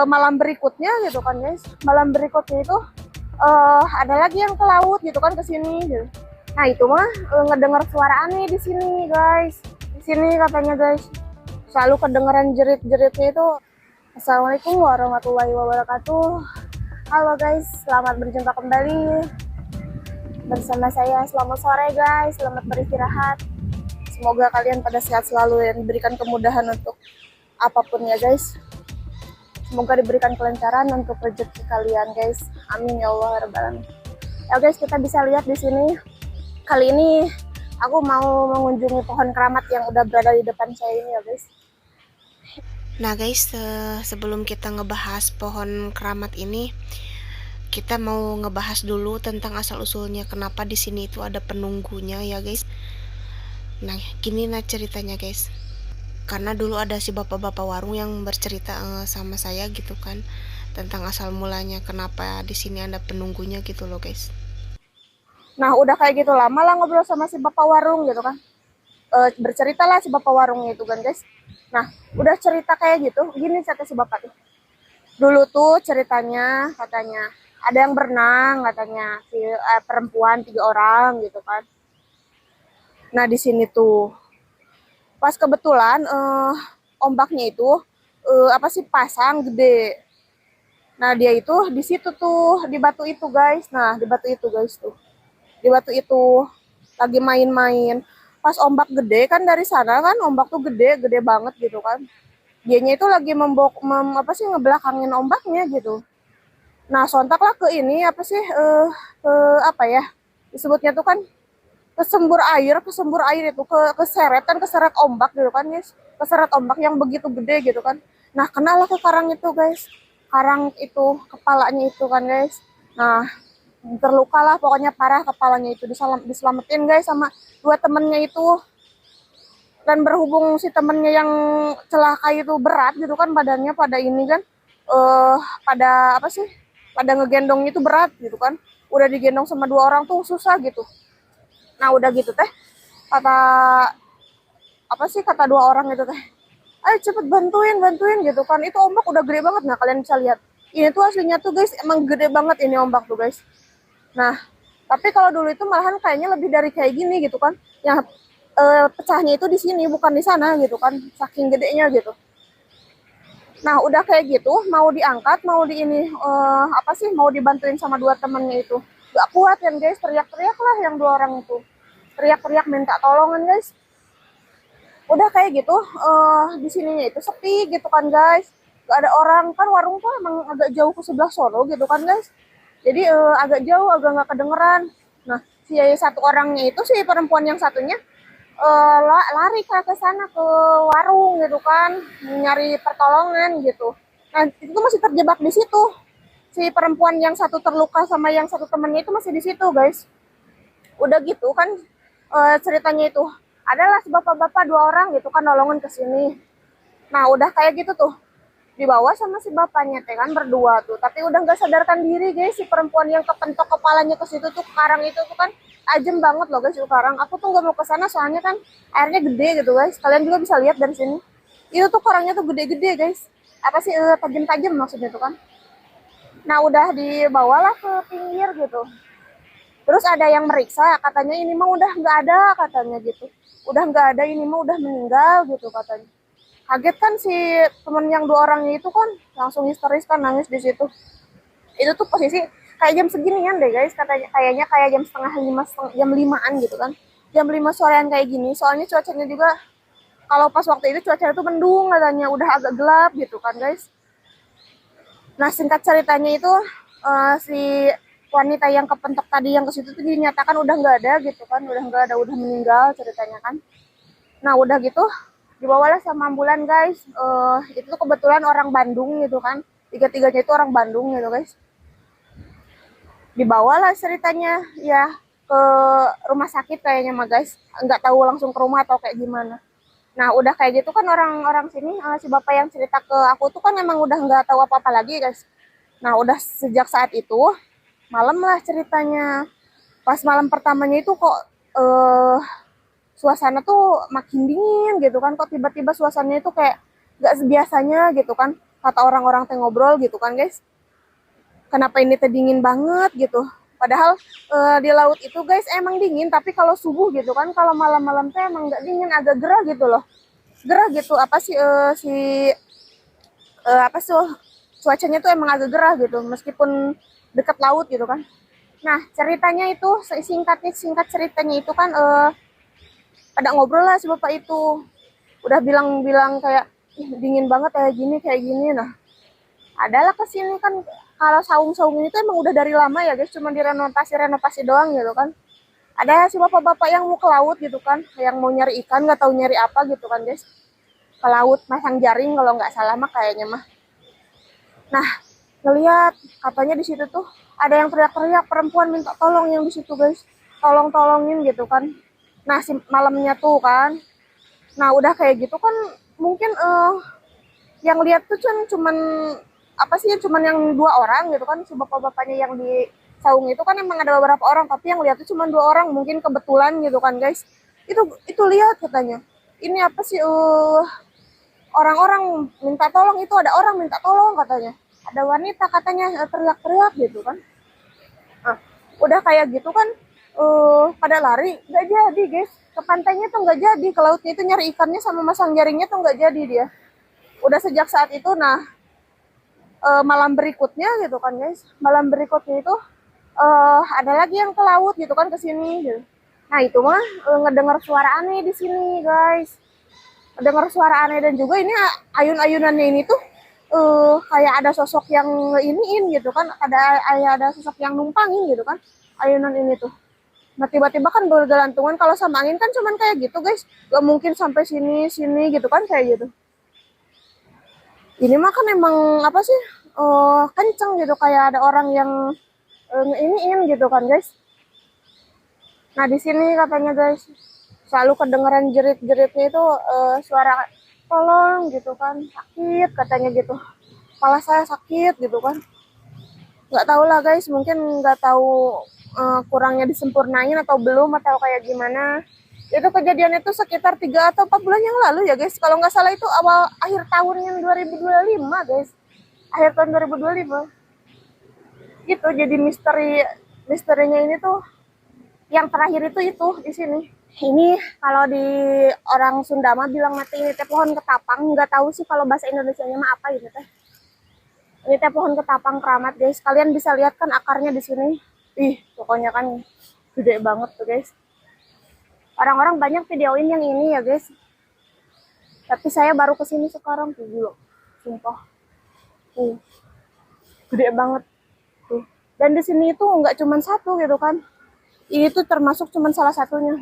malam berikutnya gitu kan guys, malam berikutnya itu ada lagi yang ke laut gitu kan, ke sini gitu. Nah itu mah ngedengar suara aneh di sini guys, di sini katanya guys selalu kedengeran jerit-jeritnya itu. Assalamualaikum warahmatullahi wabarakatuh. Halo guys, selamat berjumpa kembali bersama saya. Selamat sore guys, selamat beristirahat. Semoga kalian pada sehat selalu dan diberikan kemudahan untuk apapun ya guys. Semoga diberikan kelancaran untuk rezeki kalian guys. Amin ya Allah rabbal alamin. Ya guys, kita bisa lihat di sini. Kali ini aku mau mengunjungi pohon keramat yang udah berada di depan saya ini ya guys. Nah guys, sebelum kita ngebahas pohon keramat ini, kita mau ngebahas dulu tentang asal-usulnya kenapa di sini itu ada penunggunya ya guys. Nah, gini ceritanya guys. Karena dulu ada si bapak-bapak warung yang bercerita sama saya gitu kan tentang asal mulanya kenapa di sini ada penunggunya gitu loh guys. Nah udah kayak gitu lama lah ngobrol sama si bapak warung gitu kan. Berceritalah si bapak warungnya itu kan guys. Nah udah cerita kayak gitu, gini kata si bapak tuh. Dulu tuh ceritanya katanya ada yang berenang katanya si perempuan 3 orang gitu kan. Nah di sini tuh pas kebetulan ombaknya itu apa sih pasang gede. Nah dia itu di situ tuh di batu itu guys. Nah di batu itu guys tuh, di batu itu lagi main-main. Pas ombak gede kan dari sana kan ombak tuh gede gede banget gitu kan. Dianya itu lagi apa sih ngebelakangin ombaknya gitu. Nah sontaklah ke ini apa sih ke apa ya disebutnya tuh kan kesembur air itu keseret kan keseret ombak gitu kan guys, keseret ombak yang begitu gede gitu kan. Nah kenalah ke karang itu guys, karang itu kepalanya itu kan guys. Nah terluka lah pokoknya parah kepalanya itu, diselamatin guys sama 2 temennya itu. Dan berhubung si temennya yang celaka itu berat gitu kan badannya, pada ini kan pada apa sih pada ngegendong itu berat gitu kan, udah digendong sama 2 orang tuh susah gitu. Nah udah gitu teh kata apa sih kata 2 orang itu teh, ayo cepet bantuin bantuin gitu kan, itu ombak udah gede banget. Nah kalian bisa lihat ini tuh aslinya tuh guys emang gede banget ini ombak tuh guys. Nah tapi kalau dulu itu malahan kayaknya lebih dari kayak gini gitu kan, yang pecahnya itu di sini bukan di sana gitu kan, saking gedenya gitu. Nah udah kayak gitu mau diangkat mau di ini apa sih mau dibantuin sama 2 temennya itu, gak kuat kan guys, teriak-teriak lah yang 2 orang itu, teriak-teriak minta tolongan guys. Udah kayak gitu di sininya itu sepi gitu kan guys, gak ada orang kan, warung tuh emang agak jauh ke sebelah sono gitu kan guys, jadi agak jauh agak nggak kedengeran. Nah si 1 orangnya itu si perempuan yang satunya lari ke sana ke warung gitu kan, nyari pertolongan gitu. Nah itu masih terjebak di situ, si perempuan yang satu terluka sama yang satu temennya itu masih di situ guys. Udah gitu kan ceritanya itu adalah si bapak-bapak 2 orang gitu kan nolongin ke sini. Nah udah kayak gitu tuh dibawa sama si bapaknya teh kan berdua tuh, tapi udah nggak sadarkan diri guys, si perempuan yang kepentok kepalanya ke situ tuh karang itu tuh kan tajam banget loh guys itu karang. Aku tuh nggak mau ke sana soalnya kan airnya gede gitu guys, kalian juga bisa lihat dari sini itu tuh karangnya tuh gede-gede guys, apa sih tajam-tajam maksudnya tuh kan. Nah udah dibawalah ke pinggir gitu, terus ada yang meriksa katanya ini mah udah nggak ada katanya gitu, udah nggak ada, ini mah udah meninggal gitu katanya. Kaget kan si temen yang 2 orangnya itu kan langsung histeris kan nangis di situ. Itu tuh posisi kayak jam seginian deh guys, katanya kayaknya kayak jam setengah 5 jam 5-an gitu kan, jam 5 sorean kayak gini, soalnya cuacanya juga kalau pas waktu itu cuacanya tuh mendung katanya, udah agak gelap gitu kan guys. Nah singkat ceritanya itu si wanita yang kepentok tadi yang ke situ tuh dinyatakan udah nggak ada gitu kan, udah nggak ada, udah meninggal ceritanya kan. Nah udah gitu dibawalah sama ambulan guys. Itu tuh kebetulan orang Bandung gitu kan, tiga-tiganya itu orang Bandung gitu guys. Dibawalah ceritanya ya ke rumah sakit kayaknya mah guys, nggak tahu langsung ke rumah atau kayak gimana. Nah udah kayak gitu kan orang-orang sini si bapak yang cerita ke aku tuh kan emang udah nggak tahu apa-apa lagi guys. Nah udah sejak saat itu malam lah ceritanya, pas malam pertamanya itu kok suasana tuh makin dingin gitu kan, kok tiba-tiba suasananya itu kayak gak sebiasanya gitu kan. kata orang-orang teh ngobrol gitu kan guys. Kenapa ini teh dingin banget gitu. Padahal di laut itu guys emang dingin, tapi kalau subuh gitu kan, kalau malam-malam teh emang nggak dingin, agak gerah gitu loh. Gerah gitu, apa sih apa sih cuacanya tuh emang agak gerah gitu, meskipun dekat laut gitu kan. Nah ceritanya itu singkat ceritanya itu kan pada ngobrol lah si bapak itu, udah bilang-bilang kayak dingin banget kayak gini. Nah adalah kesini kan, kalau saung-saung ini tuh emang udah dari lama ya guys, cuma direnovasi doang gitu kan. Ada si bapak-bapak yang mau ke laut gitu kan, yang mau nyari ikan, nggak tahu nyari apa gitu kan guys, ke laut masang jaring kalau nggak salah mah kayaknya mah. Nah ngeliat katanya di situ tuh ada yang teriak-teriak, perempuan minta tolong yang di situ guys, tolongin gitu kan. Nah si malamnya tuh kan, nah udah kayak gitu kan, mungkin yang lihat tuh cuman apa sih, cuman yang 2 orang gitu kan, si bapak-bapaknya yang di saung itu kan emang ada beberapa orang, tapi yang lihat tuh cuma 2 orang, mungkin kebetulan gitu kan guys. Itu lihat katanya, ini apa sih orang-orang minta tolong, itu ada orang minta tolong katanya, ada wanita katanya teriak-teriak gitu kan. Nah, udah kayak gitu kan pada lari, nggak jadi guys, ke pantainya tuh nggak jadi, ke lautnya itu nyari ikannya sama masang jaringnya tuh nggak jadi dia. Udah sejak saat itu. Nah malam berikutnya gitu kan guys, malam berikutnya itu ada lagi yang ke laut gitu kan, ke sini gitu. Nah itu mah ngedengar suara aneh di sini guys, ngedengar suara aneh, dan juga ini ayun-ayunannya ini tuh kayak ada sosok yang iniin gitu kan, ada sosok yang numpangin gitu kan ayunan ini tuh. Nah tiba-tiba kan bergelantungan, kalau sama angin kan cuman kayak gitu guys, gak mungkin sampai sini gitu kan kayak gitu. Ini mah kan emang apa sih kenceng gitu, kayak ada orang yang ngeiniin gitu kan guys. Nah di sini katanya guys selalu kedengeran jerit-jeritnya itu suara tolong gitu kan, sakit katanya gitu, kepala saya sakit gitu kan. Nggak tahu lah guys, mungkin nggak tahu kurangnya disempurnain atau belum atau kayak gimana. Itu kejadian itu sekitar 3 atau 4 bulan yang lalu ya guys, kalau nggak salah itu akhir tahun yang 2025 guys, akhir tahun 2025 gitu. Jadi misterinya ini tuh yang terakhir itu di sini. Ini kalau di orang Sunda mah bilang mati ini teh pohon ketapang, nggak tahu sih kalau bahasa Indonesianya mah apa ini teh. Ini teh pohon ketapang keramat guys, kalian bisa lihat kan akarnya di sini. Pokoknya kan gede banget tuh guys. Orang-orang banyak videoin yang ini ya guys, tapi saya baru kesini sekarang tuh dulu, sumpah gede banget tuh. Dan di sini itu nggak cuma satu gitu kan, ini tuh termasuk cuma salah satunya.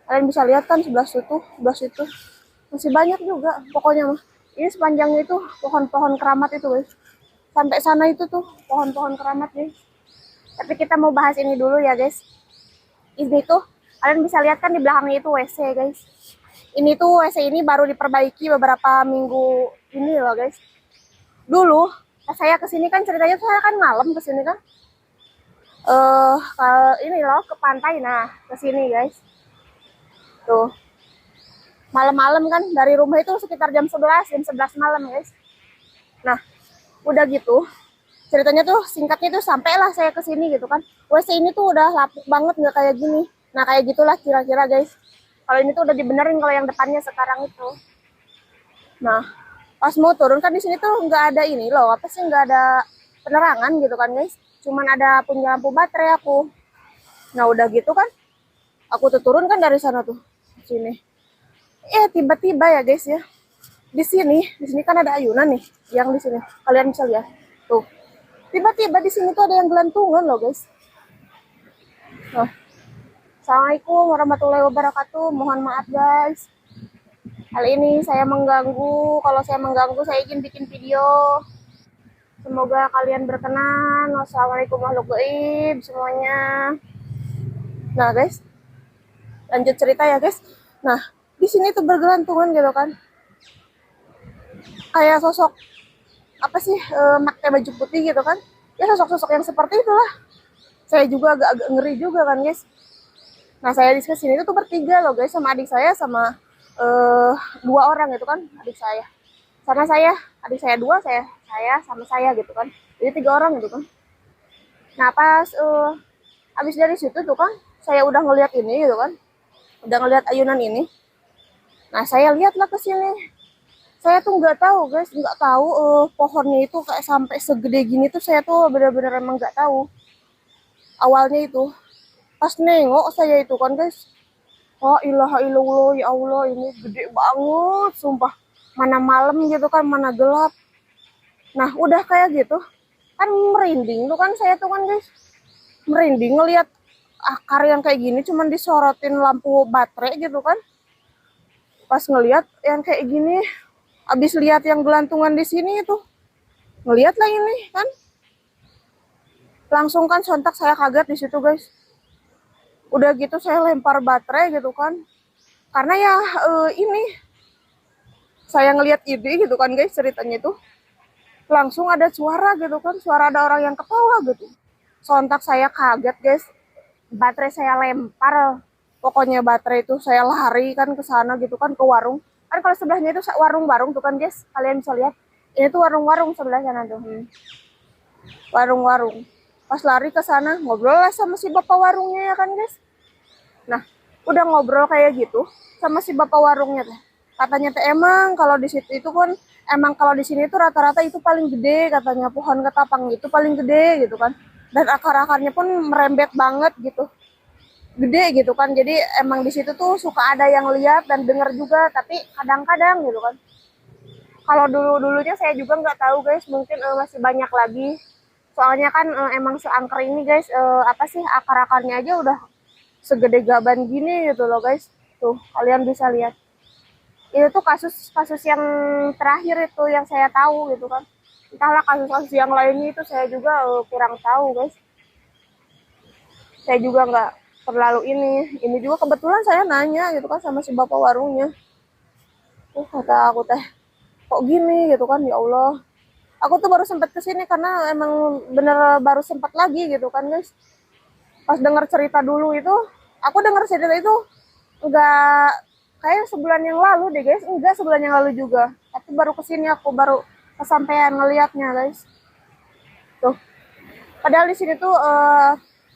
Kalian bisa lihat kan sebelah situ masih banyak juga pokoknya mah. Ini sepanjangnya itu pohon-pohon keramat itu guys, sampai sana itu tuh pohon-pohon keramat guys. Tapi kita mau bahas ini dulu ya guys. Ini tuh kalian bisa lihat kan di belakangnya itu WC guys. Ini tuh WC ini baru diperbaiki beberapa minggu ini loh guys. Dulu saya kesini kan ceritanya saya kan malam kesini kan. Ini loh ke pantai, nah kesini guys. Tuh malam-malam kan, dari rumah itu sekitar jam 11 malam guys. Nah udah gitu ceritanya tuh singkatnya tuh sampailah saya kesini gitu kan, WC ini tuh udah lapuk banget, nggak kayak gini. Nah kayak gitulah kira-kira guys. Kalau ini tuh udah dibenerin, kalau yang depannya sekarang itu. Nah pas mau turun kan di sini tuh nggak ada ini loh, apa sih, nggak ada penerangan gitu kan guys, cuman ada punya lampu baterai aku. Nah udah gitu kan aku tuh turun kan dari sana tuh sini. Tiba-tiba ya guys ya, di sini kan ada ayunan nih, yang di sini kalian bisa lihat tuh. Tiba-tiba di sini tuh ada yang gelantungan loh guys. Nah, assalamualaikum warahmatullahi wabarakatuh. Mohon maaf guys, kali ini saya mengganggu. Kalau saya mengganggu, saya izin bikin video. Semoga kalian berkenan. Wassalamualaikum warahmatullahi wabarakatuh semuanya. Nah guys, lanjut cerita ya guys. Nah di sini tuh bergelantungan gitu kan, kayak sosok apa sih, pakai baju putih gitu kan ya, sosok-sosok yang seperti itulah. Saya juga agak ngeri juga kan guys. Nah saya di sini tuh bertiga loh guys, sama adik saya, sama 2 orang gitu kan, adik saya sama saya, adik saya 2, saya sama saya gitu kan. Jadi 3 orang gitu kan. Nah pas habis dari situ tuh kan saya udah ngeliat ini gitu kan, udah ngeliat ayunan ini. Nah saya lihatlah ke sini. Saya tuh nggak tahu guys, nggak tahu pohonnya itu kayak sampai segede gini tuh, saya tuh bener-bener emang nggak tahu awalnya itu. Pas nengok saya itu kan guys, oh ilaha illallah, ya Allah ini gede banget sumpah, mana malam gitu kan, mana gelap. Nah udah kayak gitu kan merinding tuh kan saya tuh kan guys, merinding ngelihat akar yang kayak gini cuman disorotin lampu baterai gitu kan. Pas ngelihat yang kayak gini, abis lihat yang gelantungan di sini itu, ngelihat lah ini kan, langsung kan sontak saya kaget di situ guys. Udah gitu saya lempar baterai gitu kan, karena ya ini saya ngelihat ini gitu kan guys, ceritanya itu langsung ada suara gitu kan, suara ada orang yang ketawa gitu. Sontak saya kaget guys, baterai saya lempar, pokoknya baterai itu saya lari kan ke sana gitu kan, ke warung. Kan kalau sebelahnya itu warung-warung tuh kan guys, kalian bisa lihat ini tuh warung-warung sebelah sana tuh. Warung-warung. Pas lari ke sana ngobrol lah sama si bapak warungnya ya kan guys. Nah udah ngobrol kayak gitu sama si bapak warungnya teh, katanya teh emang kalau di situ itu kan, emang kalau di sini tuh rata-rata itu paling gede katanya, pohon ketapang itu paling gede gitu kan, dan akar-akarnya pun merembet banget gitu, gede gitu kan. Jadi emang di situ tuh suka ada yang lihat dan dengar juga, tapi kadang-kadang gitu kan. Kalau dulunya saya juga nggak tahu guys, mungkin masih banyak lagi. Soalnya kan emang seangker ini guys, apa sih, akar-akarnya aja udah segede gaban gini gitu loh guys. Tuh kalian bisa lihat. Itu tuh kasus-kasus yang terakhir itu yang saya tahu gitu kan. Entahlah kasus-kasus yang lainnya itu saya juga kurang tahu guys. Saya juga nggak terlalu ini juga kebetulan saya nanya gitu kan sama si bapak warungnya. Kata aku teh, kok gini gitu kan, ya Allah. Aku tuh baru sempat kesini karena emang bener baru sempat lagi gitu kan guys. Pas denger cerita dulu itu, aku denger cerita itu enggak kayak sebulan yang lalu deh guys, enggak sebulan yang lalu juga. Tapi baru kesini aku baru kesampaian ngelihatnya guys. Tuh, padahal di sini tuh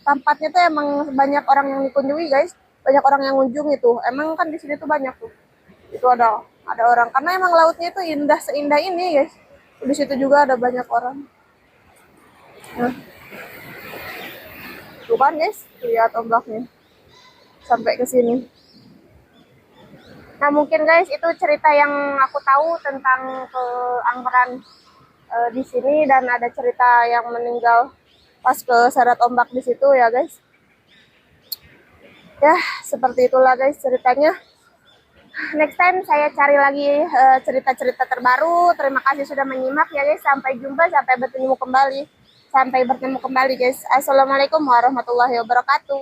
tempatnya tuh emang banyak orang yang dikunjungi guys, banyak orang yang ngunjung itu. Emang kan di sini tuh banyak tuh. Itu ada orang karena emang lautnya itu indah seindah ini guys. Di situ juga ada banyak orang. Nah, tuh kan guys, lihat ombaknya sampai ke sini. Nah mungkin guys itu cerita yang aku tahu tentang keangkeran di sini, dan ada cerita yang meninggal pas ke seret ombak di situ ya guys. Ya seperti itulah guys ceritanya. Next time saya cari lagi cerita-cerita terbaru. Terima kasih sudah menyimak ya guys. Sampai jumpa, sampai bertemu kembali. Sampai bertemu kembali guys. Assalamualaikum warahmatullahi wabarakatuh.